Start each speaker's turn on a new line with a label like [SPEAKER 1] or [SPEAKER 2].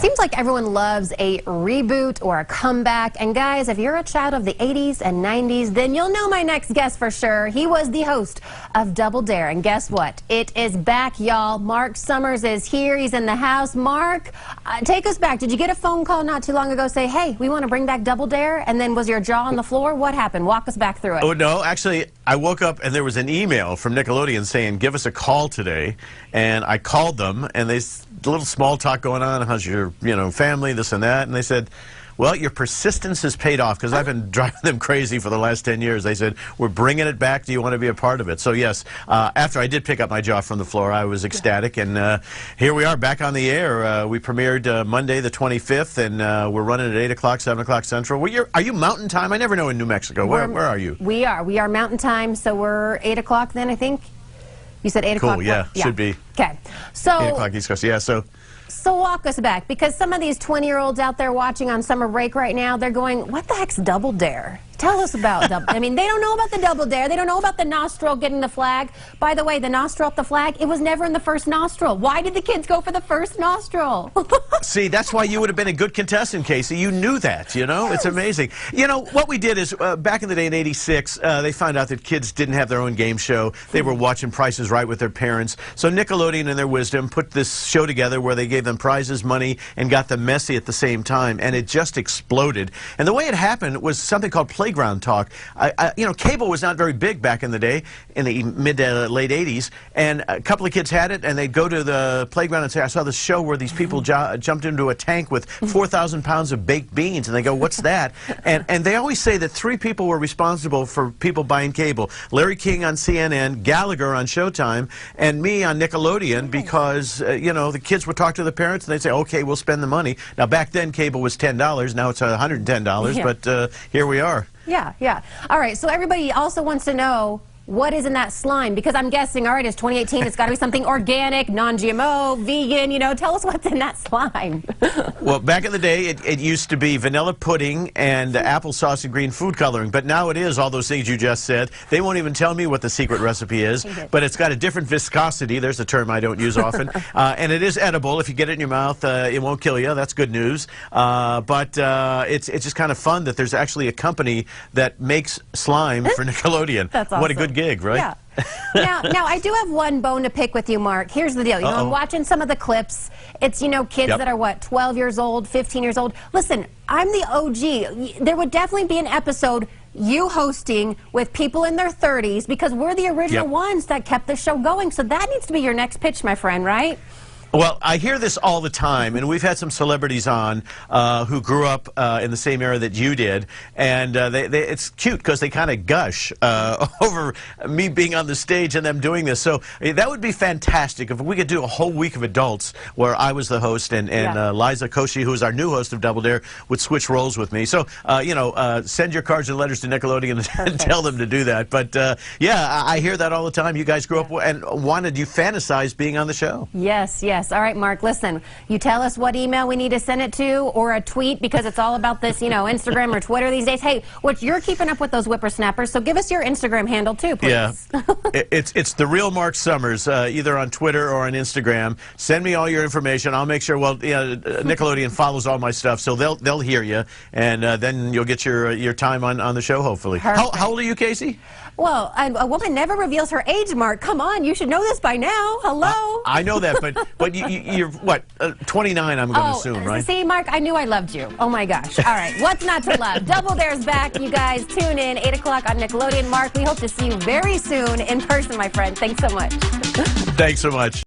[SPEAKER 1] Seems like everyone loves a reboot or a comeback. And guys, if you're a child of the 80s and 90s, then you'll know my next guest for sure. He was the host of Double Dare. And guess what? It is back, y'all. Marc Summer is here. He's in the house. Marc, take us back. Did you get a phone call not too long ago say, hey, we want to bring back Double Dare? And then was your jaw on the floor? What happened? Walk us back through it.
[SPEAKER 2] Oh, no. Actually, I woke up and there was an email from Nickelodeon saying, give us a call today. And I called them, and a little small talk going on. How's your, family, this and that. And they said, well, your persistence has paid off, because I've been driving them crazy for the last 10 years. They said, we're bringing it back. Do you want to be a part of it? So, yes, after I did pick up my jaw from the floor, I was ecstatic. And here we are back on the air. We premiered Monday the 25th, and we're running at 8 o'clock, 7 o'clock Central. Are you Mountain Time? I never know in New Mexico. Where are you?
[SPEAKER 1] We are Mountain Time, so we're 8 o'clock then, I think. You said 8 o'clock?
[SPEAKER 2] Cool, yeah, should be.
[SPEAKER 1] Okay. So
[SPEAKER 2] 8 o'clock East Coast, yeah, so
[SPEAKER 1] walk us back, because some of these 20-year-olds out there watching on summer break right now, they're going, what the heck's Double Dare? Tell us about Double Dare. I mean, they don't know about the Double Dare. They don't know about the nostril getting the flag. By the way, the nostril up the flag, it was never in the first nostril. Why did the kids go for the first nostril?
[SPEAKER 2] See, that's why you would have been a good contestant, Casey. You knew that,
[SPEAKER 1] Yes.
[SPEAKER 2] It's amazing. What we did is, back in the day in '86, they found out that kids didn't have their own game show. They were watching Price is Right with their parents. So Nickelodeon, in their wisdom, put this show together where they gave them prizes, money, and got them messy at the same time. And it just exploded. And the way it happened was something called Playground Talk. Cable was not very big back in the day, in the mid to late '80s. And a couple of kids had it, and they'd go to the playground and say, I saw this show where these people jumped into a tank with 4,000 pounds of baked beans. And they go, what's that? And they always say that 3 people were responsible for people buying cable. Larry King on CNN, Gallagher on Showtime, and me on Nickelodeon, because, the kids would talk to the parents and they'd say, okay, we'll spend the money. Now, back then, cable was $10. Now it's $110, but here we are.
[SPEAKER 1] Yeah. All right, so everybody also wants to know, what is in that slime? Because I'm guessing, all right, it's 2018, it's got to be something organic, non-GMO, vegan, tell us what's in that slime.
[SPEAKER 2] Well, back in the day, it used to be vanilla pudding and applesauce and green food coloring, but now it is all those things you just said. They won't even tell me what the secret recipe is, but it's got a different viscosity. There's a term I don't use often. And it is edible. If you get it in your mouth, it won't kill you. That's good news. But it's just kind of fun that there's actually a company that makes slime for Nickelodeon.
[SPEAKER 1] That's awesome.
[SPEAKER 2] What a good gig, right?
[SPEAKER 1] Yeah. Now, I do have one bone to pick with you, Marc. Here's the deal. I'm watching some of the clips. It's, kids that are, what, 12 years old, 15 years old. Listen, I'm the OG. There would definitely be an episode you hosting with people in their 30s, because we're the original ones that kept the show going. So that needs to be your next pitch, my friend, right?
[SPEAKER 2] Well, I hear this all the time, and we've had some celebrities on who grew up in the same era that you did, and it's cute because they kind of gush over me being on the stage and them doing this. So that would be fantastic if we could do a whole week of adults where I was the host and Liza Koshy, who is our new host of Double Dare, would switch roles with me. So, send your cards and letters to Nickelodeon and tell them to do that. But, yeah, I hear that all the time. You guys grew up and you fantasized being on the show.
[SPEAKER 1] Yes. All right, Marc, listen, you tell us what email we need to send it to, or a tweet, because it's all about this, Instagram or Twitter these days. Hey, you're keeping up with those whippersnappers, so give us your Instagram handle too, please.
[SPEAKER 2] Yeah, it's the real Marc Summers, either on Twitter or on Instagram. Send me all your information. I'll make sure. Well, Nickelodeon follows all my stuff, so they'll hear you, and then you'll get your time on the show, hopefully. How old are you, Casey?
[SPEAKER 1] Well, a woman never reveals her age, Marc. Come on, you should know this by now. Hello.
[SPEAKER 2] I know that, but you're what, 29? I'm going to assume, right?
[SPEAKER 1] See, Marc, I knew I loved you. Oh my gosh. All right, what's not to love? Double Dare's back. You guys tune in 8 o'clock on Nickelodeon. Marc, we hope to see you very soon in person, my friend. Thanks so much.
[SPEAKER 2] Thanks so much.